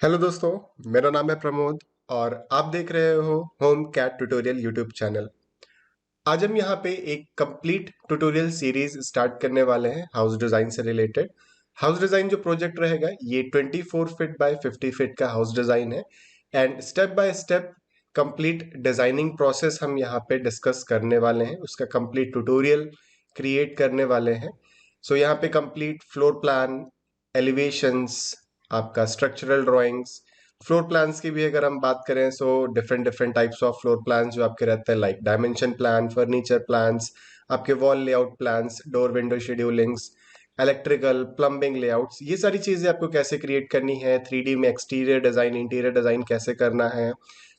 Hello दोस्तों, मेरा नाम है प्रमोद और आप देख रहे हो home cat tutorial YouTube channel. आज हम यहाँ पे एक कंप्लीट ट्यूटोरियल सीरीज स्टार्ट करने वाले हैं हाउस डिज़ाइन से रिलेटेड। हाउस डिज़ाइन जो प्रोजेक्ट रहेगा ये 24 फीट बाय 50 फीट का हाउस डिज़ाइन है and step by step complete designing process हम यहाँ पे डिस्कस करने वाले हैं, उसका कंप्लीट ट्यूटोरियल क्रिएट करने वाले हैं। सो यहाँ पे कंप्लीट फ्लोर प्लान, एलिवेशंस, आपका स्ट्रक्चरल ड्राइंग्स, फ्लोर प्लान्स की भी अगर हम बात करें so different different types of floor plans जो आपके रहते हैं, like dimension plan, furniture plans, आपके wall layout plans, door window schedulings, electrical plumbing layouts, ये सारी चीज़ें आपको कैसे क्रिएट करनी है, 3D में एक्सटीरियर डिज़ाइन इंटीरियर डिज़ाइन कैसे करना है,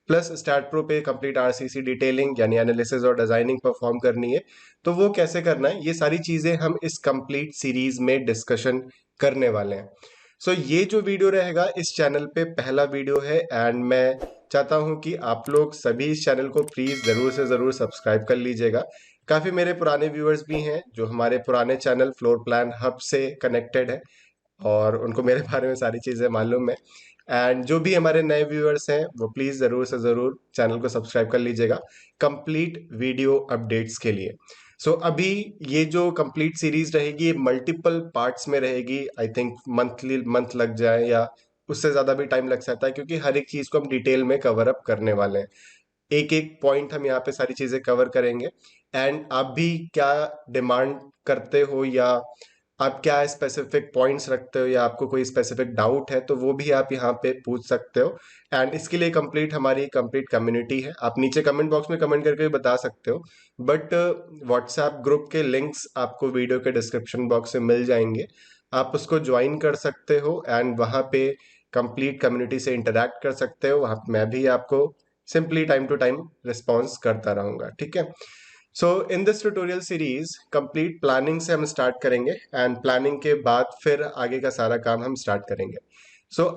प्लस स्टार्ट प्रो पे कंप्लीट आरसीसी डिटेलिंग यानी एनालिसिस और डिज़ाइनिंग परफॉर्म करनी है, तो वो कैसे करना है, ये सारी चीज़ें हम इस कंप्लीट सीरीज में डिस्कशन करने वाले हैं। ये जो वीडियो रहेगा इस चैनल पे पहला वीडियो है एंड मैं चाहता हूं कि आप लोग सभी इस चैनल को प्लीज़ ज़रूर से ज़रूर सब्सक्राइब कर लीजिएगा। काफ़ी मेरे पुराने व्यूअर्स भी हैं जो हमारे पुराने चैनल फ्लोर प्लान हब से कनेक्टेड है और उनको मेरे बारे में सारी चीज़ें मालूम है। एंड जो भी हमारे नए व्यूअर्स हैं वो प्लीज़ ज़रूर से ज़रूर चैनल को सब्सक्राइब कर लीजिएगा कंप्लीट वीडियो अपडेट्स के लिए। अभी ये जो कंप्लीट सीरीज रहेगी ये मल्टीपल पार्ट्स में रहेगी। आई थिंक मंथ लग जाए या उससे ज़्यादा भी टाइम लग सकता है, क्योंकि हर एक चीज़ को हम डिटेल में कवर अप करने वाले हैं। एक एक पॉइंट हम यहाँ पे सारी चीज़ें कवर करेंगे एंड आप भी क्या डिमांड करते हो या आप क्या स्पेसिफिक पॉइंट्स रखते हो या आपको कोई स्पेसिफिक डाउट है तो वो भी आप यहाँ पे पूछ सकते हो। एंड इसके लिए कंप्लीट हमारी कंप्लीट कम्युनिटी है, आप नीचे कमेंट बॉक्स में कमेंट करके भी बता सकते हो। बट व्हाट्सएप ग्रुप के लिंक्स आपको वीडियो के डिस्क्रिप्शन बॉक्स में मिल जाएंगे, आप उसको ज्वाइन कर सकते हो एंड वहाँ पे कंप्लीट कम्युनिटी से इंटरेक्ट कर सकते हो। वहाँ मैं भी आपको simply time to time response करता रहूँगा, ठीक है। In this tutorial series complete planning से हम स्टार्ट करेंगे एंड प्लानिंग के बाद फिर आगे का सारा काम हम स्टार्ट करेंगे।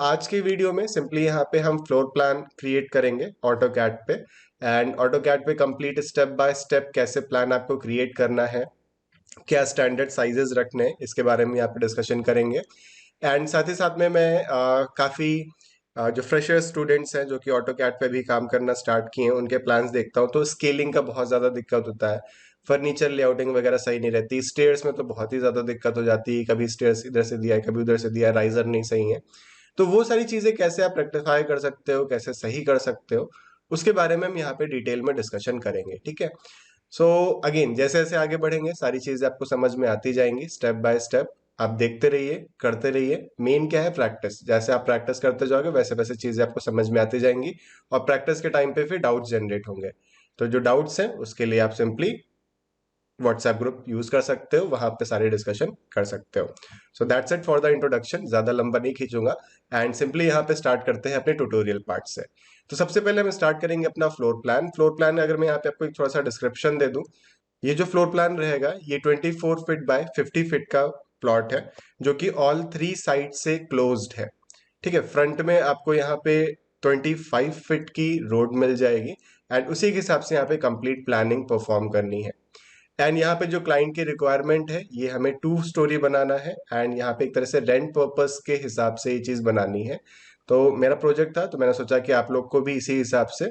आज की वीडियो में सिंपली यहाँ पे हम फ्लोर प्लान क्रिएट करेंगे ऑटो कैड पे एंड ऑटो कैड पे कंप्लीट स्टेप बाय स्टेप कैसे प्लान आपको क्रिएट करना है, क्या स्टैंडर्ड साइजेस रखने हैं, इसके बारे में यहाँ पे डिस्कशन करेंगे। एंड साथ ही साथ में मैं काफ़ी जो फ्रेशर स्टूडेंट्स हैं जो कि ऑटो कैड पे भी काम करना स्टार्ट किए हैं उनके प्लान्स देखता हूँ, तो स्केलिंग का बहुत ज़्यादा दिक्कत होता है, फर्नीचर लेआउटिंग वगैरह सही नहीं रहती, स्टेयर्स में तो बहुत ही ज़्यादा दिक्कत हो जाती है, कभी स्टेयर्स इधर से दिया है कभी उधर से दिया है, राइजर नहीं सही है। तो वो सारी चीज़ें कैसे आप रेक्टिफाई कर सकते हो, कैसे सही कर सकते हो, उसके बारे में हम यहाँ पे डिटेल में डिस्कशन करेंगे, ठीक है। अगेन जैसे जैसे आगे बढ़ेंगे सारी चीजें आपको समझ में आती जाएंगी स्टेप बाय स्टेप। आप देखते रहिए, करते रहिए, मेन क्या है प्रैक्टिस, जैसे आप प्रैक्टिस करते जाओगे वैसे वैसे चीजें आपको समझ में आती जाएंगी और प्रैक्टिस के टाइम पे फिर डाउट्स जनरेट होंगे। तो जो डाउट्स हैं उसके लिए आप सिंपली व्हाट्सएप ग्रुप यूज कर सकते हो, वहां पे सारे डिस्कशन कर सकते हो। That's it for the introduction, ज्यादा लंबा नहीं खींचूंगा एंड सिंपली यहाँ पे स्टार्ट करते हैं अपने ट्यूटोरियल पार्ट से। तो सबसे पहले हम स्टार्ट करेंगे अपना फ्लोर प्लान। फ्लोर प्लान अगर मैं यहाँ पे आपको एक थोड़ा सा डिस्क्रिप्शन दे दूं, ये जो फ्लोर प्लान रहेगा ये 24 फीट बाय 50 फीट का प्लॉट है जो कि ऑल थ्री साइड से क्लोज्ड है, ठीक है। फ्रंट में आपको यहाँ पे 25 फीट की रोड मिल जाएगी एंड उसी के हिसाब से यहाँ पे कंप्लीट प्लानिंग परफॉर्म करनी है। एंड यहाँ पे जो क्लाइंट की रिक्वायरमेंट है ये हमें 2 स्टोरी बनाना है एंड यहाँ पे एक तरह से रेंट पर्पस के हिसाब से ये चीज़ बनानी है। तो मेरा प्रोजेक्ट था तो मैंने सोचा कि आप लोग को भी इसी हिसाब से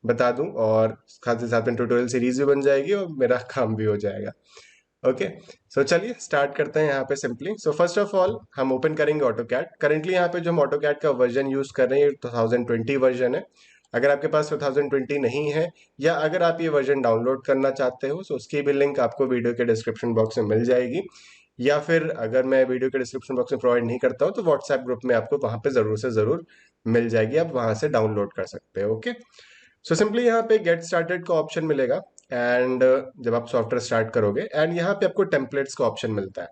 बता दूं और साथ ही साथ में ट्यूटोरियल सीरीज भी बन जाएगी और मेरा काम भी हो जाएगा। ओके, चलिए स्टार्ट करते हैं यहाँ पे सिंपली। फर्स्ट ऑफ ऑल हम ओपन करेंगे ऑटो कैड। करेंटली यहाँ पे जो हम ऑटो कैड का वर्जन यूज कर रहे हैं ये 2020 वर्जन है। अगर आपके पास 2020 नहीं है या अगर आप ये वर्जन डाउनलोड करना चाहते हो तो उसकी भी लिंक आपको वीडियो के डिस्क्रिप्शन बॉक्स में मिल जाएगी, या फिर अगर मैं वीडियो के डिस्क्रिप्शन बॉक्स में प्रोवाइड नहीं करता हूँ तो व्हाट्सएप ग्रुप में आपको वहाँ पे ज़रूर से ज़रूर मिल जाएगी, आप वहाँ से डाउनलोड कर सकते हो। ओके, सिंपली यहाँ पे गेट स्टार्टेड का ऑप्शन मिलेगा एंड जब आप सॉफ्टवेयर स्टार्ट करोगे एंड यहाँ पे आपको टेम्पलेट्स का ऑप्शन मिलता है,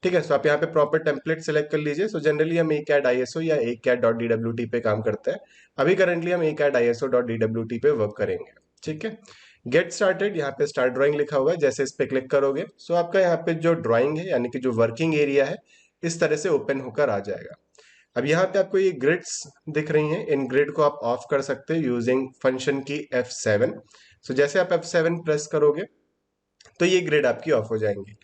ठीक है। आप यहाँ पे प्रॉपर टेम्पलेट सेलेक्ट कर लीजिए। जनरली हम ACAD ISO या ACAD.DWT पे काम करते हैं, अभी करंटली हम ACAD ISO.DWT पे वर्क करेंगे, ठीक है। गेट स्टार्टेड, यहाँ पे स्टार्ट ड्राइंग लिखा हुआ है, जैसे इस पे क्लिक करोगे आपका यहाँ पे जो ड्राइंग है यानी कि जो वर्किंग एरिया है इस तरह से ओपन होकर आ जाएगा। अब यहाँ पे आपको ये ग्रिड्स दिख रही हैं, इन ग्रिड को आप ऑफ कर सकते हो यूजिंग फंक्शन की F7। जैसे आप F7 प्रेस करोगे तो ये ग्रिड आपकी ऑफ हो जाएंगी।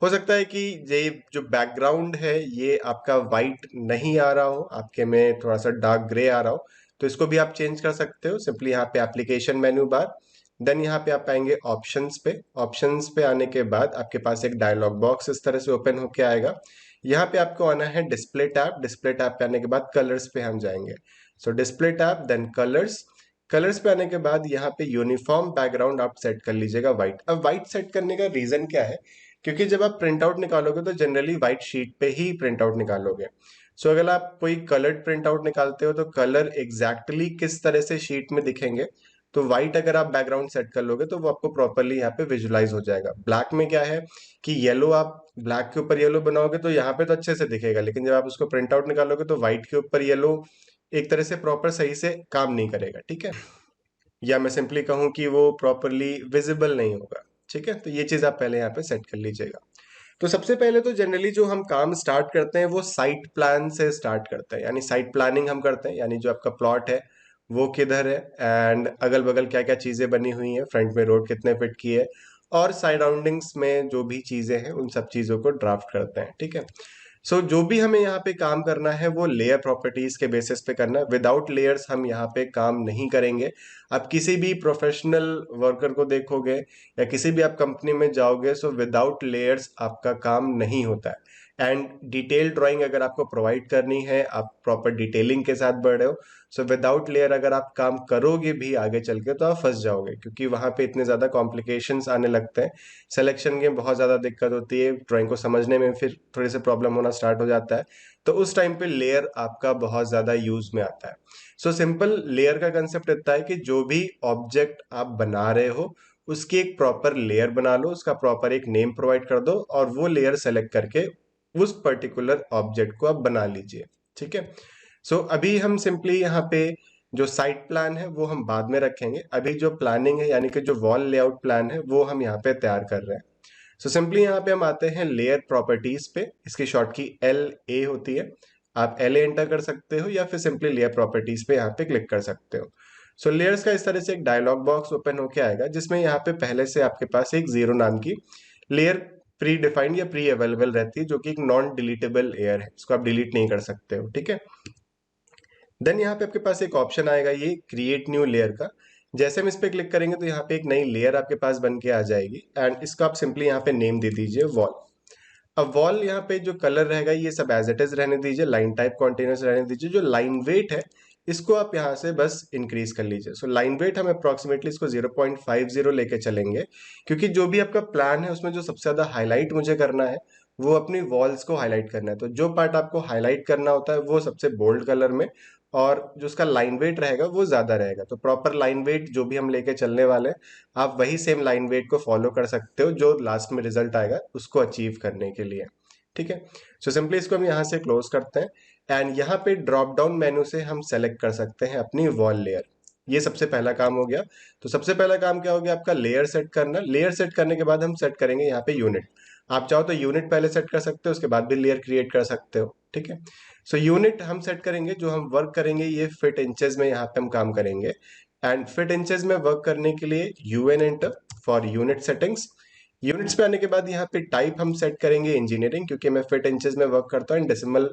हो सकता है कि ये जो बैकग्राउंड है ये आपका वाइट नहीं आ रहा हो, आपके में थोड़ा सा डार्क ग्रे आ रहा हो, तो इसको भी आप चेंज कर सकते हो सिंपली यहाँ पे एप्लीकेशन मेन्यू बार, देन यहाँ पे आप आएंगे ऑप्शंस पे। ऑप्शंस पे आने के बाद आपके पास एक डायलॉग बॉक्स इस तरह से ओपन होके आएगा। यहाँ पे आपको आना है डिस्प्ले टैब। डिस्प्ले टैब पे आने के बाद कलर्स पे हम जाएंगे। So display tab then colours. Colours पे आने के बाद यहाँ पे यूनिफॉर्म बैकग्राउंड आप सेट कर लीजिएगा व्हाइट। अब व्हाइट सेट करने का रीजन क्या है, क्योंकि जब आप प्रिंट आउट निकालोगे तो जनरली व्हाइट शीट पे ही प्रिंट आउट निकालोगे। सो अगर आप कोई कलर्ड प्रिंट आउट निकालते हो तो कलर एग्जैक्टली किस तरह से शीट में दिखेंगे, तो व्हाइट अगर आप बैकग्राउंड सेट कर लोगे तो वो आपको प्रॉपरली यहाँ पे विजुलाइज हो जाएगा। ब्लैक में क्या है कि येलो, आप ब्लैक के ऊपर येलो बनाओगे तो यहाँ पे तो अच्छे से दिखेगा, लेकिन जब आप उसको प्रिंट आउट निकालोगे तो व्हाइट के ऊपर येलो एक तरह से प्रॉपर सही से काम नहीं करेगा, ठीक है, या मैं सिंपली कहूँ कि वो प्रॉपरली विजिबल नहीं होगा। ठीक है, तो ये चीज आप पहले यहाँ पे सेट कर लीजिएगा। तो सबसे पहले तो जनरली जो हम काम स्टार्ट करते हैं वो साइट प्लान से स्टार्ट करते हैं, यानी साइट प्लानिंग हम करते हैं, यानी जो आपका प्लॉट है वो किधर है एंड अगल बगल क्या क्या चीजें बनी हुई हैं, फ्रंट में रोड कितने फीट की है, और सराउंडिंग्स में जो भी चीजें हैं उन सब चीजों को ड्राफ्ट करते हैं। ठीक है, सो जो भी हमें यहाँ पे काम करना है वो लेयर प्रॉपर्टीज के बेसिस पे करना है। विदाउट लेयर्स हम यहाँ पे काम नहीं करेंगे। आप किसी भी प्रोफेशनल वर्कर को देखोगे या किसी भी आप कंपनी में जाओगे, सो विदाउट लेयर्स आपका काम नहीं होता है। एंड डिटेल ड्राइंग अगर आपको प्रोवाइड करनी है, आप प्रॉपर डिटेलिंग के साथ बढ़ रहे हो, सो विदाउट लेयर अगर आप काम करोगे भी आगे चल के तो आप फंस जाओगे, क्योंकि वहां पे इतने ज्यादा कॉम्प्लिकेशंस आने लगते हैं, सिलेक्शन में बहुत ज़्यादा दिक्कत होती है, ड्राइंग को समझने में फिर थोड़े से प्रॉब्लम होना स्टार्ट हो जाता है। तो उस टाइम पे लेयर आपका बहुत ज़्यादा यूज में आता है। सो सिंपल लेयर का कंसेप्ट इतना है कि जो भी ऑब्जेक्ट आप बना रहे हो उसकी एक प्रॉपर लेयर बना लो, उसका प्रॉपर एक नेम प्रोवाइड कर दो और वो लेयर सेलेक्ट करके उस पर्टिकुलर ऑब्जेक्ट को आप बना लीजिए। ठीक है, सो अभी हम सिंपली यहाँ पे जो साइट प्लान है वो हम बाद में रखेंगे। अभी जो प्लानिंग है यानी कि जो वॉल लेआउट प्लान है वो हम यहाँ पे तैयार कर रहे हैं। सो सिंपली यहाँ पे हम आते हैं लेयर प्रॉपर्टीज पे। इसकी शॉर्ट की LA होती है, आप LA एंटर कर सकते हो या फिर सिंपली लेयर प्रॉपर्टीज पे यहाँ पे क्लिक कर सकते हो। सो लेयर्स का इस तरह से एक डायलॉग बॉक्स ओपन होके आएगा, जिसमें यहाँ पे पहले से आपके पास एक 0 नाम की लेयर प्री डिफाइंड या प्री अवेलेबल रहती है, जो कि एक नॉन डिलीटेबल लेयर है, इसको आप डिलीट नहीं कर सकते हो। ठीक है, देन यहाँ पे आपके पास एक ऑप्शन आएगा ये क्रिएट न्यू लेयर का। जैसे हम इस पे क्लिक करेंगे तो यहाँ पे एक नई लेयर आपके पास बन के आ जाएगी एंड इसको आप सिंपली यहाँ पे नेम दे दीजिए वॉल। अब वॉल यहाँ पे जो कलर रहेगा ये सब एज इट इज रहने दीजिए, लाइन टाइप कॉन्टिन्यूस रहने दीजिए। जो लाइन वेट है इसको आप यहाँ से बस इंक्रीज कर लीजिए। सो लाइन वेट हम अप्रोक्सीमेटली इसको 0.50 लेके चलेंगे, क्योंकि जो भी आपका प्लान है उसमें जो सबसे ज्यादा हाईलाइट मुझे करना है वो अपनी वॉल्स को हाईलाइट करना है। तो जो पार्ट आपको हाईलाइट करना होता है वो सबसे बोल्ड कलर में, और जो उसका लाइन वेट रहेगा वो ज्यादा रहेगा। तो प्रॉपर लाइन वेट जो भी हम लेके चलने वाले हैं, आप वही सेम लाइन वेट को फॉलो कर सकते हो जो लास्ट में रिजल्ट आएगा उसको अचीव करने के लिए। ठीक है, सो सिंपली इसको हम यहाँ से क्लोज करते हैं एंड यहाँ पे ड्रॉप डाउन मेनू से हम सेलेक्ट कर सकते हैं अपनी वॉल लेयर। ये सबसे पहला काम हो गया। तो सबसे पहला काम क्या हो गया आपका, लेयर सेट करना। लेयर सेट करने के बाद हम सेट करेंगे यहाँ पे यूनिट। आप चाहो तो यूनिट पहले सेट कर सकते हो, उसके बाद भी लेयर क्रिएट कर सकते हो। ठीक है, सो यूनिट हम सेट करेंगे, जो हम वर्क करेंगे ये फिट इंचेस में यहाँ पे हम काम करेंगे। एंड फिट इंचेस में वर्क करने के लिए UN enter for unit settings. Units पे आने के बाद यहाँ पे टाइप हम सेट करेंगे इंजीनियरिंग, क्योंकि मैं फिट इंचेस में वर्क करता हूँ, डेसिमल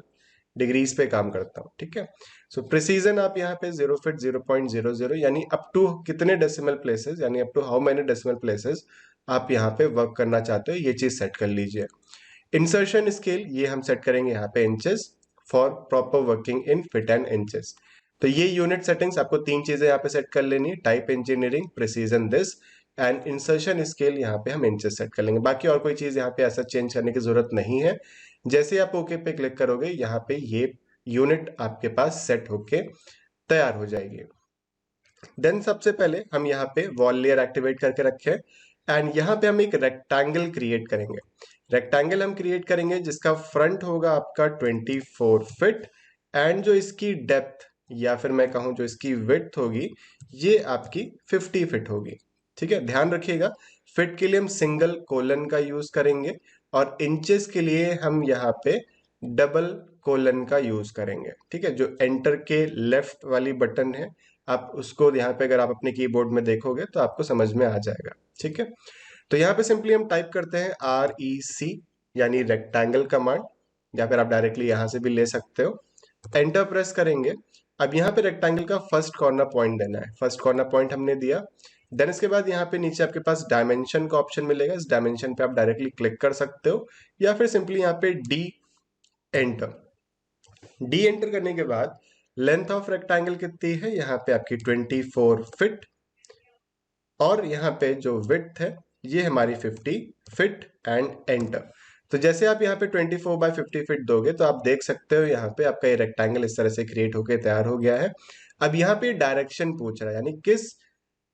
डिग्रीज पे काम करता हूँ। ठीक है, सो प्रिसीजन आप यहाँ पे 0 फीट 0.00 यानी अप टू कितने डेसिमल प्लेसेस, यानी up to how many decimal places आप यहाँ पे वर्क करना चाहते हो, ये चीज सेट कर लीजिए। इंसर्शन स्केल ये हम सेट करेंगे यहाँ पे inches for proper working in fit and inches. तो ये यूनिट सेटिंग्स आपको तीन चीजें यहाँ पे सेट कर लेनी है, type engineering, precision this and insertion scale. यहाँ पे हम इंचेस सेट कर लेंगे, बाकी और कोई चीज यहाँ पे ऐसा चेंज करने की जरूरत नहीं है। जैसे आप ओके पे क्लिक करोगे यहाँ पे ये यूनिट आपके पास सेट होके तैयार हो जाएगी। देन सबसे पहले हम यहाँ पे वॉल लेयर एक्टिवेट करके रखे एंड यहाँ पे हम एक रेक्टेंगल क्रिएट करेंगे। रेक्टेंगल हम क्रिएट करेंगे जिसका फ्रंट होगा आपका 24 फीट एंड जो इसकी डेप्थ या फिर मैं कहूँ जो इसकी विड्थ होगी ये आपकी 50 फीट होगी। ठीक है, ध्यान रखिएगा फीट के लिए हम सिंगल कोलन का यूज करेंगे और इंचेस के लिए हम यहाँ पे डबल कोलन का यूज करेंगे। ठीक है, जो एंटर के लेफ्ट वाली बटन है आप उसको यहाँ पे अगर आप अपने कीबोर्ड में देखोगे तो आपको समझ में आ जाएगा। ठीक है, तो यहाँ पे सिंपली हम टाइप करते हैं REC यानी रेक्टेंगल कमांड, या फिर आप डायरेक्टली यहां से भी ले सकते हो। एंटर प्रेस करेंगे। अब यहाँ पे रेक्टेंगल का फर्स्ट कॉर्नर पॉइंट देना है, फर्स्ट कॉर्नर पॉइंट हमने दिया। देन इसके बाद यहाँ पे नीचे आपके पास डायमेंशन का ऑप्शन मिलेगा, इस डायमेंशन पे आप डायरेक्टली क्लिक कर सकते हो, या फिर सिंपली यहाँ पे डी एंटर करने के बाद लेंथ ऑफ रेक्टेंगल कितनी है, यहाँ पे आपकी 24 फीट, और यहाँ पे जो विड्थ है ये हमारी 50 फीट, एंड एंटर। तो जैसे आप यहाँ पे 24/50 फीट दोगे तो आप देख सकते हो यहाँ पे आपका ये रेक्टेंगल इस तरह से क्रिएट होकर तैयार हो गया है। अब यहाँ पे डायरेक्शन पूछ रहा है, यानी किस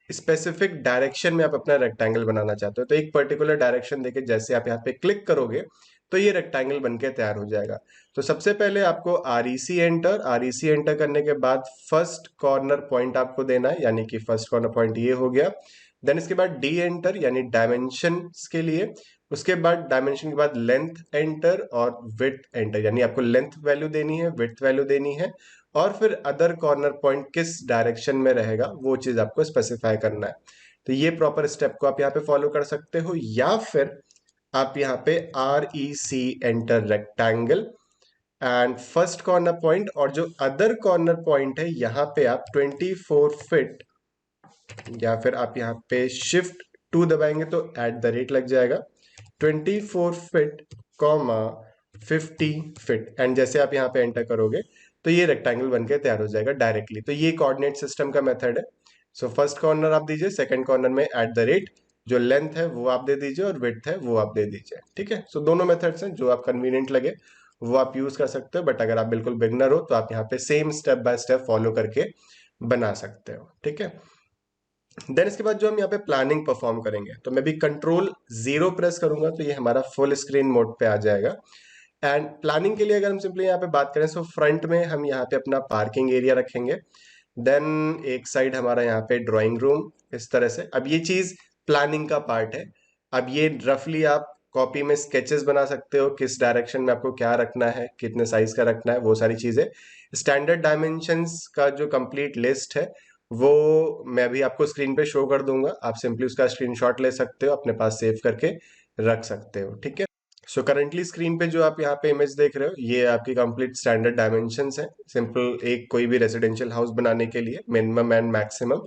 स्पेसिफिक डायरेक्शन में आप अपना रेक्टेंगल बनाना चाहते हो। तो एक पर्टिकुलर डायरेक्शन देके जैसे आप यहाँ पे क्लिक करोगे तो ये रेक्टेंगल बनके तैयार हो जाएगा। तो सबसे पहले आपको आरईसी एंटर करने के बाद फर्स्ट कॉर्नर पॉइंट आपको देना है, यानी कि फर्स्ट कॉर्नर पॉइंट ये हो गया। देन इसके बाद डी एंटर यानी डायमेंशन के लिए, उसके बाद डायमेंशन के बाद लेंथ एंटर और विड्थ एंटर, यानी आपको लेंथ वैल्यू देनी है, विड्थ वैल्यू देनी है, और फिर अदर कॉर्नर पॉइंट किस डायरेक्शन में रहेगा वो चीज आपको स्पेसिफाई करना है। तो ये प्रॉपर स्टेप को आप यहाँ पे फॉलो कर सकते हो, या फिर आप यहाँ पे REC enter rectangle and first corner point, और जो अदर कॉर्नर पॉइंट है यहाँ पे आप 24 फीट, या फिर आप यहाँ पे शिफ्ट 2 दबाएंगे तो @ लग जाएगा, 24 फीट कॉमा 50 फीट, एंड जैसे आप यहाँ पे एंटर करोगे तो ये रेक्टेंगल बनके तैयार हो जाएगा डायरेक्टली। तो ये कोऑर्डिनेट सिस्टम का मेथड है। सो फर्स्ट कॉर्नर आप दीजिए, सेकंड कॉर्नर में @ जो लेंथ है वो आप दे दीजिए, और विड्थ है वो आप दे दीजिए। ठीक है, सो दोनों मेथड्स हैं, जो आप कन्वीनियंट लगे वो आप यूज कर सकते हो, बट अगर आप बिल्कुल बिगनर हो तो आप यहाँ पे same step by step follow करके बना सकते हो। ठीक है, देन इसके बाद जो हम यहाँ पे प्लानिंग परफॉर्म करेंगे, तो मैं भी Ctrl+0 प्रेस करूंगा तो ये हमारा फुल स्क्रीन मोड पे आ जाएगा। एंड प्लानिंग के लिए अगर हम सिंपली यहाँ पे बात करें तो फ्रंट में हम यहाँ पे अपना पार्किंग एरिया रखेंगे। देन एक साइड हमारा यहाँ पे ड्राइंग रूम, इस तरह से। अब ये चीज प्लानिंग का पार्ट है। अब ये रफली आप कॉपी में स्केचेस बना सकते हो, किस डायरेक्शन में आपको क्या रखना है, कितने साइज का रखना है, वो सारी चीजें। स्टैंडर्ड डायमेंशंस का जो कंप्लीट लिस्ट है वो मैं भी आपको स्क्रीन पे शो कर दूंगा, आप सिंपली उसका स्क्रीनशॉट ले सकते हो, अपने पास सेव करके रख सकते हो। ठीक है, सो करंटली स्क्रीन पे जो आप यहाँ पे इमेज देख रहे हो ये आपकी कंप्लीट स्टैंडर्ड डायमेंशंस है। सिंपल एक कोई भी रेजिडेंशियल हाउस बनाने के लिए मिनिमम एंड मैक्सिमम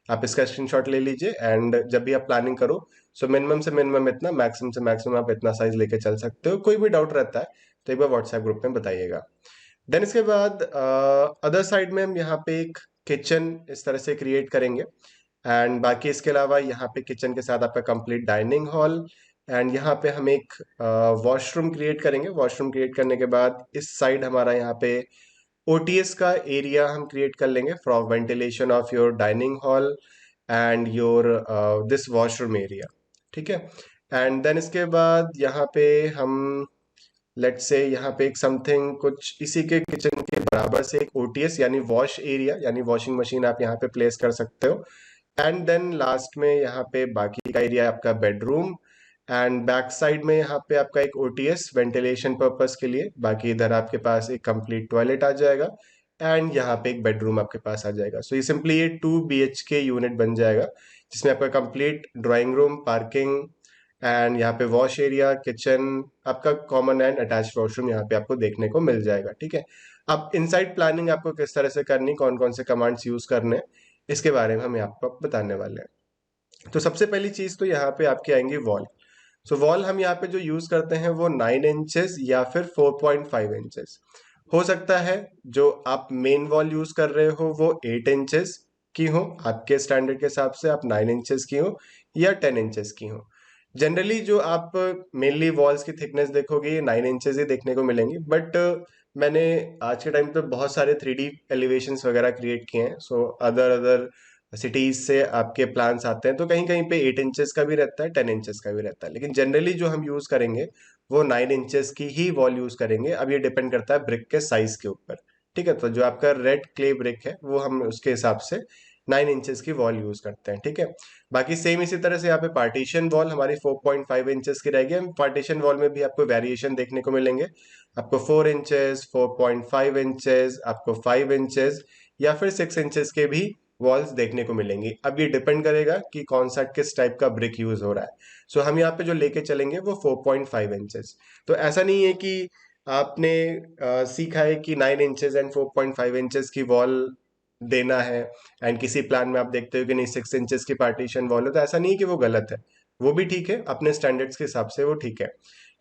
आप इसका स्क्रीनशॉट ले लीजिए, एंड जब भी आप प्लानिंग करो सो मिनिमम से मिनिमम इतना, मैक्सिमम से मैक्सिमम आप इतना साइज लेके चल सकते हो। कोई भी डाउट रहता है तो एक बार व्हाट्सएप ग्रुप में बताइएगा। देन इसके बाद अदर साइड में हम यहाँ पे एक किचन इस तरह से क्रिएट करेंगे, एंड बाकी इसके अलावा यहाँ पे किचन के साथ आपका कंप्लीट डाइनिंग हॉल, एंड यहाँ पे हम एक वॉशरूम क्रिएट करेंगे। वॉशरूम क्रिएट करने के बाद इस साइड हमारा यहाँ पे OTS का एरिया हम क्रिएट कर लेंगे for ventilation of your dining hall and your this washroom area. ठीक है, एंड देन इसके बाद यहाँ पे हम लेट्स से यहाँ पे एक समथिंग कुछ इसी के किचन के बराबर से एक OTS यानी वॉश एरिया यानी वॉशिंग मशीन आप यहाँ पे प्लेस कर सकते हो। एंड देन लास्ट में यहाँ पे बाकी का एरिया आपका बेडरूम, एंड बैक साइड में यहाँ पे आपका एक OTS वेंटिलेशन पर्पस के लिए। बाकी इधर आपके पास एक कंप्लीट टॉयलेट आ जाएगा, एंड यहाँ पे एक बेडरूम आपके पास आ जाएगा। सो ये सिंपली ये 2 BHK यूनिट बन जाएगा, जिसमें आपका complete drawing room, parking, and यहाँ पे वॉश एरिया, किचन, आपका कॉमन एंड अटैच्ड वॉशरूम यहाँ पे आपको देखने को मिल जाएगा। ठीक है, अब इनसाइड प्लानिंग आपको किस तरह से करनी, कौन कौन से कमांड्स यूज करने, इसके बारे में हम आपको बताने वाले हैं। तो सबसे पहली चीज तो यहाँ पे आपकी आएंगी वॉल। सो वॉल हम यहाँ पे जो यूज करते हैं वो 9 इंचेस या फिर 4.5 इंचेस हो सकता है। जो आप मेन वॉल यूज कर रहे हो वो 8 इंचेस की हो, आपके स्टैंडर्ड के हिसाब से आप 9 इंचेस की हो या 10 इंचेस की हो। जनरली जो आप मेनली वॉल्स की थिकनेस देखोगे ये 9 इंचेस ही देखने को मिलेंगी, बट मैंने आज के टाइम पे बहुत सारे 3D एलिवेशंस वगैरह क्रिएट किए हैं। सो अदर अदर सिटीज से आपके प्लान्स आते हैं तो कहीं कहीं पे 8 इंचेस का भी रहता है, 10 इंचेस का भी रहता है, लेकिन जनरली जो हम यूज करेंगे वो 9 इंचेस की ही वॉल यूज करेंगे। अब ये डिपेंड करता है ब्रिक के साइज के ऊपर। ठीक है, तो जो आपका रेड क्ले ब्रिक है वो हम उसके हिसाब से 9 इंचेस की वॉल यूज करते हैं। ठीक है, बाकी सेम इसी तरह से यहाँ पे पार्टीशन वॉल हमारी 4.5 इंचेस की रहेगी। पार्टीशन वॉल में भी आपको वेरिएशन देखने को मिलेंगे, आपको 4 इंचेस, 4.5 इंचेस, आपको 5 इंचेस या फिर 6 इंचेस के भी वॉल्स देखने को मिलेंगी। अब ये डिपेंड करेगा कि कौन सा किस टाइप का ब्रिक यूज हो रहा है। सो हम यहाँ पे जो लेके चलेंगे वो 4.5 इंचेस। तो ऐसा नहीं है कि आपने सीखा है कि 9 इंचेस एंड 4.5 इंचेस की वॉल देना है, एंड किसी प्लान में आप देखते हो कि नहीं 6 इंचेस की पार्टीशन वॉल है, तो ऐसा नहीं है कि वो गलत है। वो भी ठीक है, अपने स्टैंडर्ड्स के हिसाब से वो ठीक है।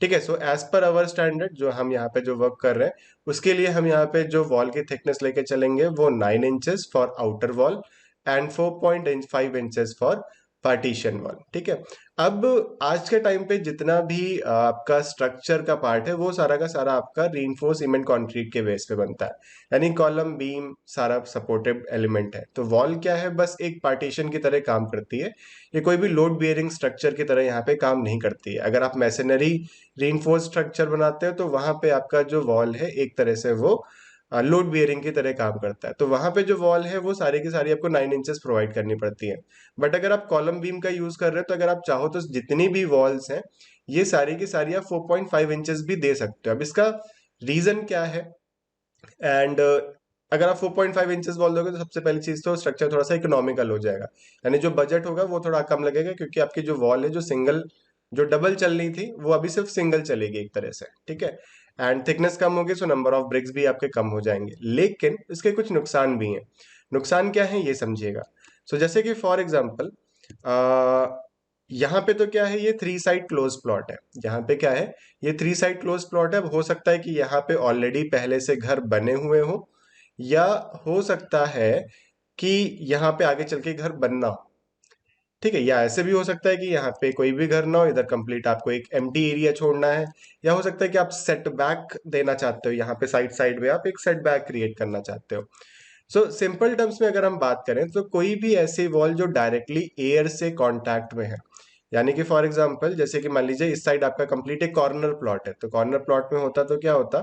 ठीक है, सो एज पर अवर स्टैंडर्ड जो हम यहाँ पे जो वर्क कर रहे हैं, उसके लिए हम यहाँ पे जो वॉल की थिकनेस लेके चलेंगे वो 9 inches for outer wall and 4.5 inches for partition wall. ठीक है। अब आज के टाइम पे जितना भी आपका स्ट्रक्चर का पार्ट है वो सारा का सारा आपका रीइंफोर्स सीमेंट कंक्रीट के बेस पे बनता है, यानी कॉलम बीम सारा सपोर्टिव एलिमेंट है। तो वॉल क्या है, बस एक पार्टीशन की तरह काम करती है। ये कोई भी लोड बियरिंग स्ट्रक्चर की तरह यहाँ पे काम नहीं करती है। अगर आप मैसनरी रीइंफोर्स स्ट्रक्चर बनाते हो तो वहां पे आपका जो वॉल है एक तरह से वो लोड बियरिंग की तरह काम करता है। तो वहां पे जो वॉल है वो सारी की सारी आपको 9 इंचेस प्रोवाइड करनी पड़ती है। बट अगर आप कॉलम बीम का यूज कर रहे हो तो अगर आप चाहो तो जितनी भी वॉल्स हैं ये सारी की सारी आप 4.5 इंचेस भी दे सकते हो। अब इसका रीजन क्या है, एंड अगर आप 4.5 इंचेस वॉल दोगे तो सबसे पहली चीज तो स्ट्रक्चर थोड़ा सा इकोनॉमिकल हो जाएगा, यानी जो बजट होगा वो थोड़ा कम लगेगा, क्योंकि आपकी जो वॉल है जो सिंगल जो डबल चलनी थी वो अभी सिर्फ सिंगल चलेगी एक तरह से। ठीक है, एंड थिकनेस कम होगी सो नंबर ऑफ ब्रिक्स भी आपके कम हो जाएंगे। लेकिन इसके कुछ नुकसान भी हैं। नुकसान क्या है ये समझिएगा। सो जैसे कि फॉर एग्जाम्पल यहाँ पे तो क्या है, ये 3 साइड क्लोज प्लॉट है। यहाँ पे क्या है, ये 3 साइड क्लोज प्लॉट है। अब हो सकता है कि यहाँ पे ऑलरेडी पहले से घर बने हुए हो, या हो सकता है कि यहाँ पे आगे चल के घर बनना हो। ठीक है, या ऐसे भी हो सकता है कि यहाँ पे कोई भी घर ना हो, इधर कंप्लीट आपको एक एम्प्टी एरिया छोड़ना है। या हो सकता है कि आप सेट बैक देना चाहते हो, यहाँ पे साइड साइड में आप एक सेट बैक क्रिएट करना चाहते हो। सो सिंपल टर्म्स में अगर हम बात करें तो कोई भी ऐसी वॉल जो डायरेक्टली एयर से कांटेक्ट में है, यानी कि फॉर एग्जांपल जैसे कि मान लीजिए इस साइड आपका कंप्लीट एक कॉर्नर प्लॉट है, तो कॉर्नर प्लॉट में होता तो क्या होता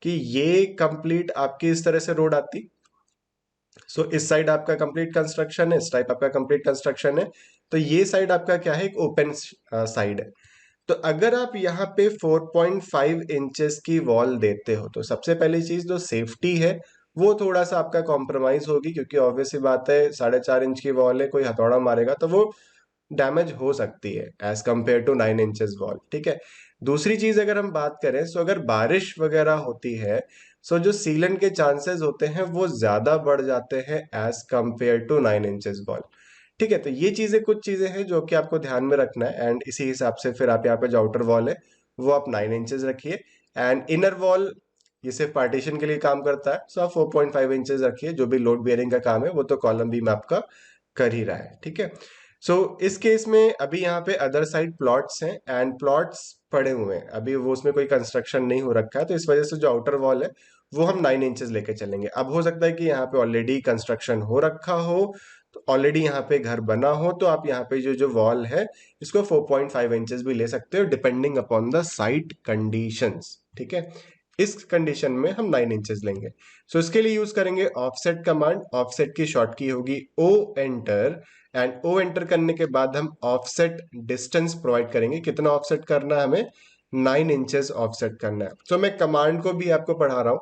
कि ये कंप्लीट आपकी इस तरह से रोड आती। सो इस साइड आपका कंप्लीट कंस्ट्रक्शन है, इस टाइप आपका कंप्लीट कंस्ट्रक्शन है, तो ये साइड आपका क्या है, एक ओपन साइड है। तो अगर आप यहाँ पे 4.5 इंचेस की वॉल देते हो तो सबसे पहली चीज जो सेफ्टी है वो थोड़ा सा आपका कॉम्प्रोमाइज होगी, क्योंकि ऑब्वियस सी बात है 4.5 इंच की वॉल है, कोई हथौड़ा मारेगा तो वो डैमेज हो सकती है as compare to 9 inches wall. ठीक है। दूसरी चीज अगर हम बात करें, सो अगर बारिश वगैरह होती है, सो जो सीलन के चांसेस होते हैं वो ज्यादा बढ़ जाते हैं as compare to 9 inches wall. ठीक है, तो ये चीजें कुछ चीजें हैं जो कि आपको ध्यान में रखना है, एंड इसी हिसाब से फिर आप यहाँ पे जो आउटर वॉल है वो आप 9 इंचेस रखिए, एंड इनर वॉल ये सिर्फ पार्टीशन के लिए काम करता है, सो आप 4.5 इंचेस रखिए। जो भी लोड बियरिंग का काम है वो तो कॉलम बीम आपका कर ही रहा है। ठीक है। सो इस केस में अभी यहाँ पे अदर साइड प्लॉट्स हैं एंड प्लॉट्स पड़े हुए हैं, अभी वो उसमें कोई कंस्ट्रक्शन नहीं हो रखा है, तो इस वजह से जो आउटर वॉल है वो हम 9 इंचेस लेके चलेंगे। अब हो सकता है कि यहाँ पे ऑलरेडी कंस्ट्रक्शन हो रखा हो, तो ऑलरेडी यहाँ पे घर बना हो, तो आप यहाँ पे जो जो वॉल है इसको 4.5 इंचेस भी ले सकते हो depending upon the site conditions. ठीक है, इस कंडीशन में हम 9 इंचेस लेंगे। सो इसके लिए यूज करेंगे ऑफसेट कमांड। ऑफसेट की शॉर्ट की होगी O enter, and O enter करने के बाद हम ऑफसेट डिस्टेंस प्रोवाइड करेंगे। कितना ऑफसेट करना है हमें, 9 इंचेस ऑफसेट करना है। तो मैं कमांड को भी आपको पढ़ा रहा हूँ,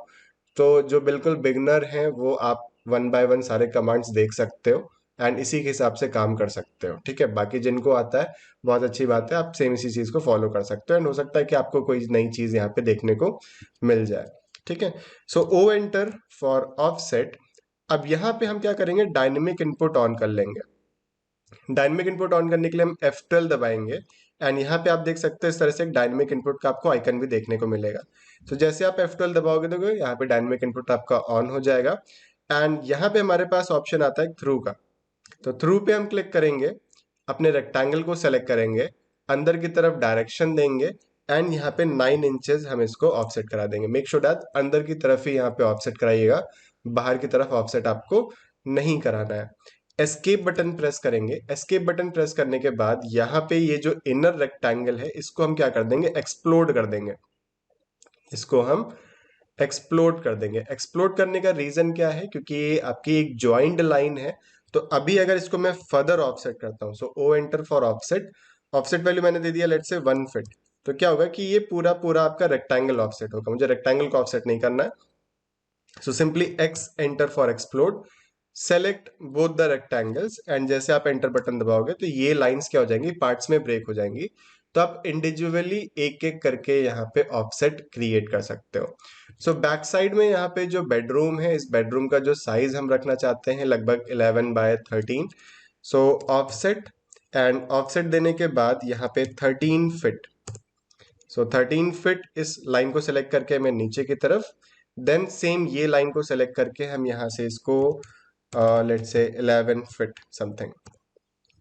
तो जो बिल्कुल बिगनर हैं वो आप वन बाय वन सारे कमांड्स देख सकते हो एंड इसी के हिसाब से काम कर सकते हो। ठीक है, बाकी जिनको आता है बहुत अच्छी बात है, आप सेम इसी चीज को फॉलो कर सकते हो, एंड हो सकता है कि आपको कोई नई चीज यहाँ पे देखने को मिल जाए। ठीक है, सो ओ एंटर फॉर ऑफसेट। अब यहाँ पे हम क्या करेंगे, डायनेमिक इनपुट ऑन कर लेंगे। डायनेमिक इनपुट ऑन करने के लिए हम F12 दबाएंगे, एंड यहाँ पे आप देख सकते हो इस तरह से एक डायनेमिक इनपुट का आपको आइकन भी देखने को मिलेगा। तो जैसे आप F12 दबाओगे तो यहाँ पे डायनेमिक इनपुट आपका ऑन हो जाएगा, एंड यहाँ पे हमारे पास ऑप्शन आता है थ्रू का। तो थ्रू पे हम क्लिक करेंगे, अपने रेक्टेंगल को सेलेक्ट करेंगे, अंदर की तरफ डायरेक्शन देंगे, एंड यहाँ पे 9 इंचेस हम इसको ऑफसेट करा देंगे। मेक श्योर दैट अंदर की तरफ ही यहाँ पे ऑफसेट कराइएगा, बाहर की तरफ ऑफसेट आपको नहीं कराना है। एस्केप बटन प्रेस करेंगे। एस्केप बटन प्रेस करने के बाद यहाँ पे ये जो इनर रेक्टेंगल है इसको हम क्या कर देंगे, एक्सप्लोड कर देंगे। इसको हम एक्सप्लोड कर देंगे। एक्सप्लोड करने का रीजन क्या है, क्योंकि ये आपकी एक ज्वाइंट लाइन है। तो अभी अगर इसको मैं फर्दर ऑफसेट करता हूँ, so O enter for offset. Offset value मैंने दे दिया लेट से 1 फीट। तो क्या होगा कि ये पूरा पूरा आपका रेक्टेंगल ऑफसेट होगा, मुझे रेक्टेंगल को ऑफसेट नहीं करना है। So simply x enter for explode. Select both the rectangles, and जैसे आप एंटर बटन दबाओगे तो ये लाइंस क्या हो जाएंगी, पार्ट्स में ब्रेक हो जाएंगी। तो आप इंडिविजुअली एक एक करके यहाँ पे ऑफसेट क्रिएट कर सकते हो। सो बैक साइड में यहाँ पे जो बेडरूम है, इस बेडरूम का जो साइज हम रखना चाहते हैं लगभग 11 by 13। So offset, and offset देने के बाद यहाँ पे 13 फीट। सो 13 फीट इस लाइन को सेलेक्ट करके मैं नीचे की तरफ, देन सेम ये लाइन को सेलेक्ट करके हम यहाँ से इसको लेट्स से 11 फीट समथिंग,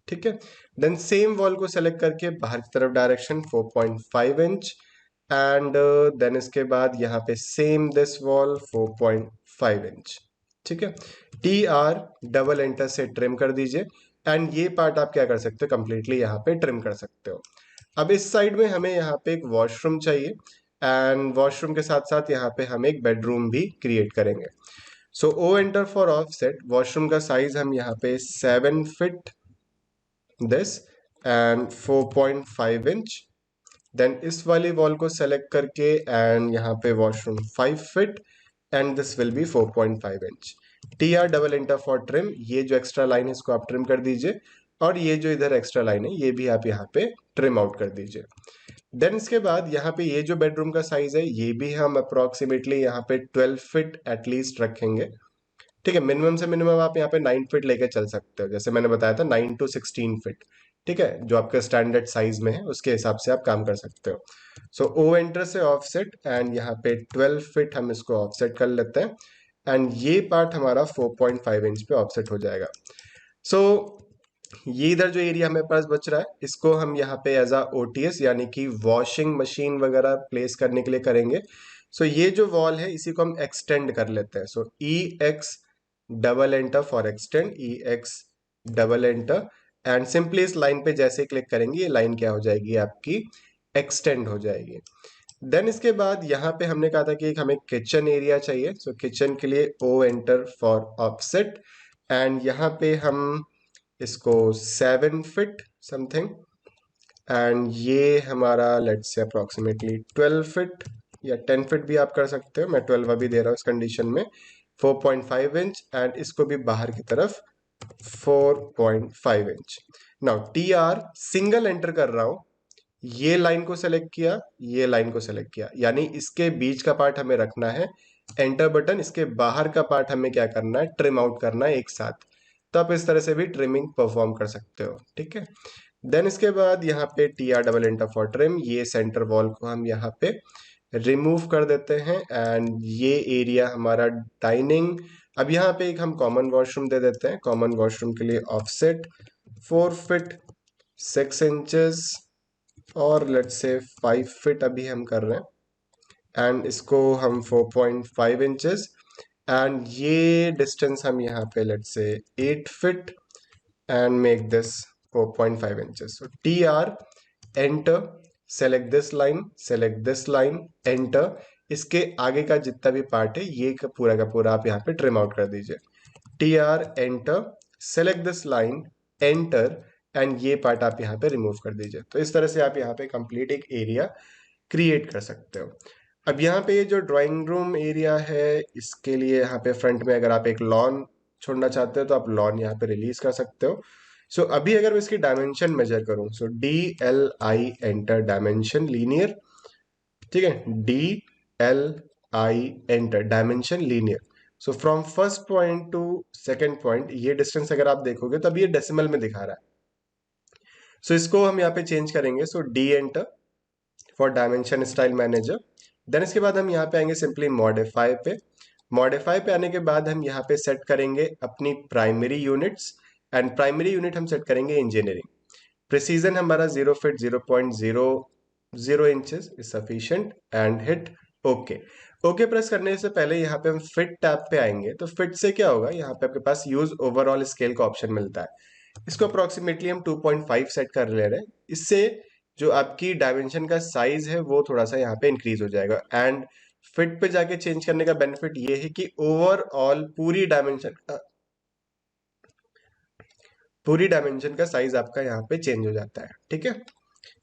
ठीक है। देन सेम वॉल को सेलेक्ट करके बाहर की तरफ डायरेक्शन 4.5 इंच, एंड देन इसके बाद यहाँ पे सेम दिस वॉल 4.5 इंच, ठीक है। टी आर डबल एंटर से ट्रिम कर दीजिए, एंड ये पार्ट आप क्या कर सकते हो, कंप्लीटली यहाँ पे ट्रिम कर सकते हो। अब इस साइड में हमें यहाँ पे एक वॉशरूम चाहिए, एंड वॉशरूम के साथ साथ यहाँ पे हम एक बेडरूम भी क्रिएट करेंगे। So O enter for offset, washroom का साइज हम यहाँ पे 7 feet this and 4.5 inch. Then इस वाली वॉल को सेलेक्ट करके एंड यहाँ पे washroom 5 feet, and this will be 4.5 inch. T R double enter for trim, ये जो एक्स्ट्रा लाइन है इसको आप ट्रिम कर दीजिए, और ये जो इधर एक्स्ट्रा लाइन है ये भी आप यहाँ पे ट्रिम आउट कर दीजिए। देन इसके बाद यहाँ पे ये जो बेडरूम का साइज है ये भी हम अप्रोक्सीमेटली यहाँ पे 12 फीट एटलीस्ट रखेंगे, ठीक है। मिनिमम से मिनिमम आप यहाँ पे 9 फीट लेके चल सकते हो, जैसे मैंने बताया था 9 to 16 फीट, ठीक है, जो आपके स्टैंडर्ड साइज में है उसके हिसाब से आप काम कर सकते हो। सो ओ एंटर से ऑफसेट, एंड यहाँ पे 12 फीट हम इसको ऑफसेट कर लेते हैं, एंड ये पार्ट हमारा 4.5 इंच पे ऑफसेट हो जाएगा। सो ये इधर जो एरिया हमें पास बच रहा है इसको हम यहाँ पे एज अ ओटीएस यानी कि वॉशिंग मशीन वगैरह प्लेस करने के लिए करेंगे। सो ये जो वॉल है इसी को हम एक्सटेंड कर लेते हैं। So E X double enter for extend, E X double enter, and simply इस लाइन पे जैसे क्लिक करेंगे ये लाइन क्या हो जाएगी आपकी, एक्सटेंड हो जाएगी। देन इसके बाद यहाँ पे हमने कहा था कि एक हमें किचन एरिया चाहिए। सो किचन के लिए O enter for offset, and यहाँ पे हम इसको 7 फीट समथिंग, एंड ये हमारा लेट्स से अप्रोक्सीमेटली 12 फीट या 10 फीट भी आप कर सकते हो, मैं 12 अभी दे रहा हूँ इस कंडीशन में, 4.5 इंच, एंड इसको भी बाहर की तरफ 4.5 inch. Now T R single enter कर रहा हूं, ये लाइन को सेलेक्ट किया, ये लाइन को सेलेक्ट किया, यानी इसके बीच का पार्ट हमें रखना है, एंटर बटन, इसके बाहर का पार्ट हमें क्या करना है, ट्रिम आउट करना है एक साथ। तो आप इस तरह से भी ट्रिमिंग परफॉर्म कर सकते हो, ठीक है। देन इसके बाद यहाँ पे T R double enter for trim, ये सेंटर वॉल को हम यहाँ पे रिमूव कर देते हैं, एंड ये एरिया हमारा डाइनिंग। अब यहाँ पे एक हम कॉमन वॉशरूम दे देते हैं, कॉमन वॉशरूम के लिए ऑफसेट 4 फीट 6 इंचेस, और लेट्स से 5 फीट अभी हम कर रहे हैं, एंड इसको हम 4.5 इंचेस, एंड ये डिस्टेंस हम यहाँ पे let's say 8 feet, and make this 4.5 inches. So T are enter, select this line, select this line, enter, इसके आगे का जितना भी पार्ट है ये का पूरा आप यहाँ पे ट्रिम आउट कर दीजिए। T R enter, select this line, enter, and ये पार्ट आप यहाँ पे रिमूव कर दीजिए। तो इस तरह से आप यहाँ पे कंप्लीट एक एरिया क्रिएट कर सकते हो। अब यहाँ पे ये जो ड्राइंग रूम एरिया है इसके लिए यहाँ पे फ्रंट में अगर आप एक लॉन छोड़ना चाहते हो तो आप लॉन यहाँ पे रिलीज कर सकते हो। सो अभी अगर मैं इसकी डायमेंशन मेजर करूँ, so D L I enter dimension linear, ठीक है, D L I enter dimension linear. So from first point to second point ये डिस्टेंस अगर आप देखोगे तो अभी ये डेसिमल में दिखा रहा है। सो इसको हम यहाँ पे चेंज करेंगे। So D enter for dimension style manager. Then इसके बाद हम यहाँ पे आएंगे सिंपली मॉडिफाई पे। मॉडिफाई पे आने के बाद हम यहाँ पे सेट करेंगे अपनी primary units, and primary unit हम सेट करेंगे इंजीनियरिंग। प्रिसीजन हमारा 0 feet 0.00 inches is sufficient, and hit okay. Okay press करने से पहले यहाँ पे हम फिट टैब पे आएंगे। तो फिट से क्या होगा, यहाँ पे आपके पास यूज ओवरऑल स्केल का ऑप्शन मिलता है, इसको अप्रोक्सीमेटली हम 2.5 सेट कर ले रहे हैं। इससे जो आपकी डायमेंशन का साइज है वो थोड़ा सा यहाँ पे इंक्रीज हो जाएगा, एंड फिट पे जाके चेंज करने का बेनिफिट ये है कि ओवरऑल पूरी डायमेंशन का साइज आपका यहाँ पे चेंज हो जाता है, ठीक है।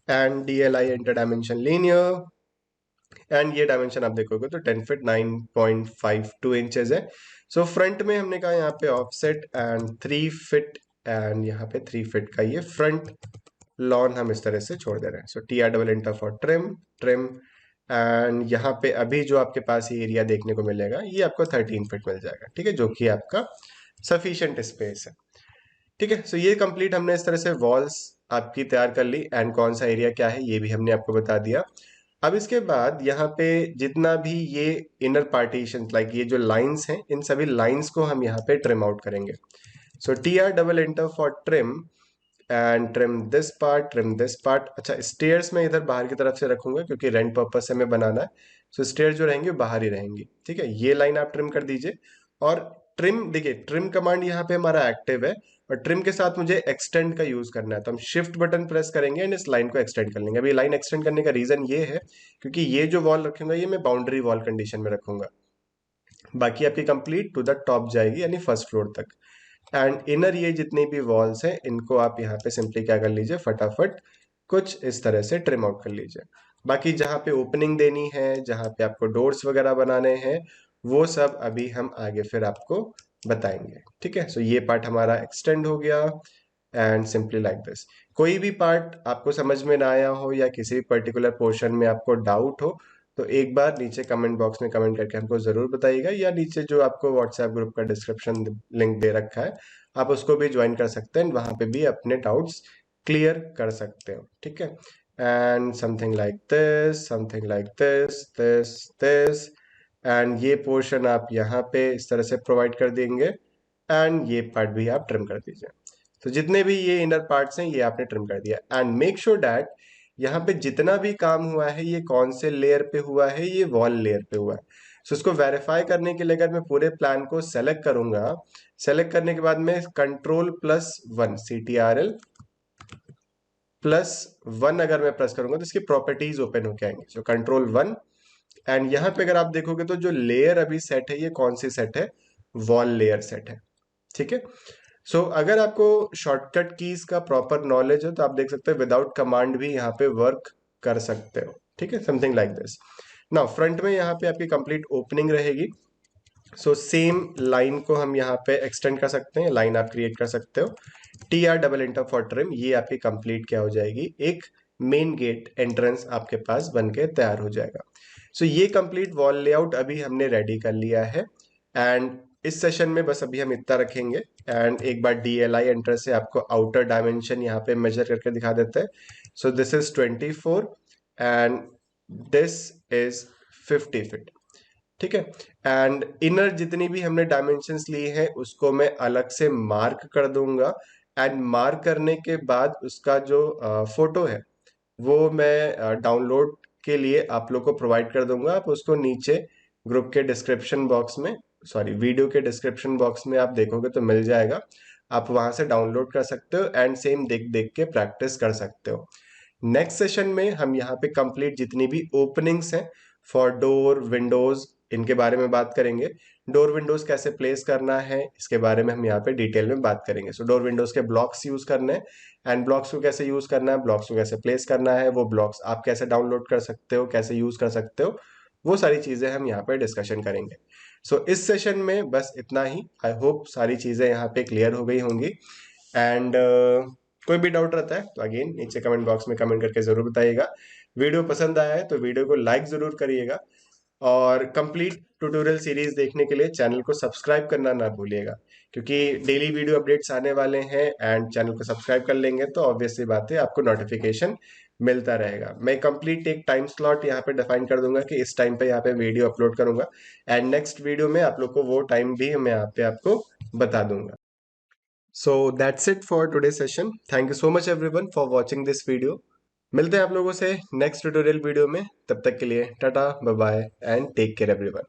And D L I enter dimension linear, and ये डायमेंशन आप देखोगे तो 10 फीट 9.52 इंचेस है। सो फ्रंट में हमने कहा यहाँ पे ऑफसेट एंड 3 फीट, एंड यहाँ पे 3 फीट का ये फ्रंट लॉन हम इस तरह से छोड़ दे रहे हैं। So T R double enter for trim, trim, and यहाँ पे अभी जो आपके पास ये एरिया देखने को मिलेगा ये आपको 13 फीट मिल जाएगा, ठीक है, जो कि आपका सफिशिएंट स्पेस है। ठीक है, सो ये कंप्लीट हमने इस तरह से वॉल्स आपकी तैयार कर ली, एंड कौन सा एरिया क्या है ये भी हमने आपको बता दिया। अब इसके बाद यहाँ पे जितना भी ये इनर पार्टीशन लाइक ये जो लाइंस हैं, इन सभी लाइंस को हम यहाँ पे ट्रिम आउट करेंगे। So T R double enter for trim and trim this part, trim this part. अच्छा, स्टेयर्स में इधर बाहर की तरफ से रखूंगा क्योंकि रेंट पर्पज से हमें बनाना है। सो स्टेयर जो रहेंगे बाहर ही रहेंगी, ठीक है। ये लाइन आप ट्रिम कर दीजिए। और ट्रिम, देखिए ट्रिम कमांड यहाँ पे हमारा एक्टिव है, और ट्रिम के साथ मुझे एक्सटेंड का यूज करना है, तो हम शिफ्ट बटन प्रेस करेंगे एंड इस लाइन को एक्सटेंड कर लेंगे। अभी लाइन एक्सटेंड करने का रीजन ये है क्योंकि ये जो वॉल रखूंगा ये मैं बाउंड्री वॉल कंडीशन में रखूंगा, बाकी आपकी कंप्लीट टू द टॉप जाएगी यानी फर्स्ट फ्लोर तक। एंड इनर ये जितनी भी वॉल्स हैं इनको आप यहाँ पे सिंपली क्या कर लीजिए, फटाफट कुछ इस तरह से ट्रिम आउट कर लीजिए। बाकी जहाँ पे ओपनिंग देनी है, जहाँ पे आपको डोर्स वगैरह बनाने हैं, वो सब अभी हम आगे फिर आपको बताएंगे, ठीक है। सो ये पार्ट हमारा एक्सटेंड हो गया, एंड सिंपली लाइक दिस। कोई भी पार्ट आपको समझ में ना आया हो या किसी पर्टिकुलर पोर्शन में आपको डाउट हो तो एक बार नीचे कमेंट बॉक्स में कमेंट करके हमको जरूर बताइएगा, या नीचे जो आपको व्हाट्सएप ग्रुप का डिस्क्रिप्शन लिंक दे रखा है आप उसको भी ज्वाइन कर सकते हैं, वहां पे भी अपने डाउट्स क्लियर कर सकते हो, ठीक है। And something like this, something like this, this, and ये पोर्शन आप यहाँ पे इस तरह से प्रोवाइड कर देंगे, एंड ये पार्ट भी आप ट्रिम कर दीजिए। तो जितने भी ये इनर पार्ट्स हैं ये आपने ट्रिम कर दिया, एंड मेक श्योर दैट यहाँ पे जितना भी काम हुआ है ये कौन से लेयर पे हुआ है, ये वॉल लेयर पे हुआ है। सो इसको वेरीफाई करने के लिए अगर मैं पूरे प्लान को सेलेक्ट करूंगा, सेलेक्ट करने के बाद में Ctrl+1 CTRL +1 अगर मैं प्रेस करूंगा तो इसकी प्रॉपर्टीज ओपन होके आएंगे। सो Ctrl+1, एंड यहाँ पे अगर आप देखोगे तो जो लेयर अभी सेट है ये कौन सी सेट है, वॉल लेयर सेट है, ठीक है। सो अगर आपको शॉर्टकट कीज का प्रॉपर नॉलेज है तो आप देख सकते हैं विदाउट कमांड भी यहाँ पे वर्क कर सकते हो, ठीक है, something like this. Now front में यहाँ पे आपकी कंप्लीट ओपनिंग रहेगी। सो सेम लाइन को हम यहाँ पे एक्सटेंड कर सकते हैं, लाइन आप क्रिएट कर सकते हो। T R double enter for trim, ये आपकी कंप्लीट क्या हो जाएगी, एक मेन गेट एंट्रेंस आपके पास बन के तैयार हो जाएगा। सो ये कंप्लीट वॉल लेआउट अभी हमने रेडी कर लिया है, एंड इस सेशन में बस अभी हम इतना रखेंगे। एंड एक बार DLI एंटर से आपको आउटर डायमेंशन यहाँ पे मेजर करके दिखा देते हैं। So this is 24 and this is 50 feet, ठीक है। एंड इनर जितनी भी हमने डायमेंशंस लिए हैं उसको मैं अलग से मार्क कर दूंगा, एंड मार्क करने के बाद उसका जो फोटो है वो मैं डाउनलोड के लिए आप लोग को प्रोवाइड कर दूंगा। आप उसको नीचे ग्रुप के डिस्क्रिप्शन बॉक्स में, सॉरी वीडियो के डिस्क्रिप्शन बॉक्स में आप देखोगे तो मिल जाएगा, आप वहां से डाउनलोड कर सकते हो एंड सेम देख देख के प्रैक्टिस कर सकते हो। नेक्स्ट सेशन में हम यहाँ पे कंप्लीट जितनी भी ओपनिंग्स हैं फॉर डोर विंडोज इनके बारे में बात करेंगे। डोर विंडोज कैसे प्लेस करना है इसके बारे में हम यहाँ पे डिटेल में बात करेंगे। सो डोर विंडोज के ब्लॉक्स यूज करने हैं, एंड ब्लॉक्स को कैसे यूज करना है, ब्लॉक्स को कैसे प्लेस करना है, वो ब्लॉक्स आप कैसे डाउनलोड कर सकते हो, कैसे यूज कर सकते हो, वो सारी चीजें हम यहाँ पे डिस्कशन करेंगे। सो इस सेशन में बस इतना ही। आई होप सारी चीजें यहाँ पे क्लियर हो गई होंगी, एंड कोई भी डाउट रहता है तो अगेन नीचे कमेंट बॉक्स में कमेंट करके जरूर बताइएगा। वीडियो पसंद आया है तो वीडियो को लाइक जरूर करिएगा, और कंप्लीट ट्यूटोरियल सीरीज देखने के लिए चैनल को सब्सक्राइब करना ना भूलिएगा, क्योंकि डेली वीडियो अपडेट्स आने वाले हैं, एंड चैनल को सब्सक्राइब कर लेंगे तो ऑब्वियसली बात है आपको नोटिफिकेशन मिलता रहेगा। मैं कंप्लीट एक टाइम स्लॉट यहाँ पे डिफाइन कर दूंगा कि इस टाइम पे यहाँ पे वीडियो अपलोड करूंगा, एंड नेक्स्ट वीडियो में आप लोग को वो टाइम भी मैं यहाँ पे आपको बता दूंगा। So that's it for today session. Thank you so much everyone for watching this video. मिलते हैं आप लोगों से नेक्स्ट ट्यूटोरियल वीडियो में, तब तक के लिए tata bye bye and take care everyone.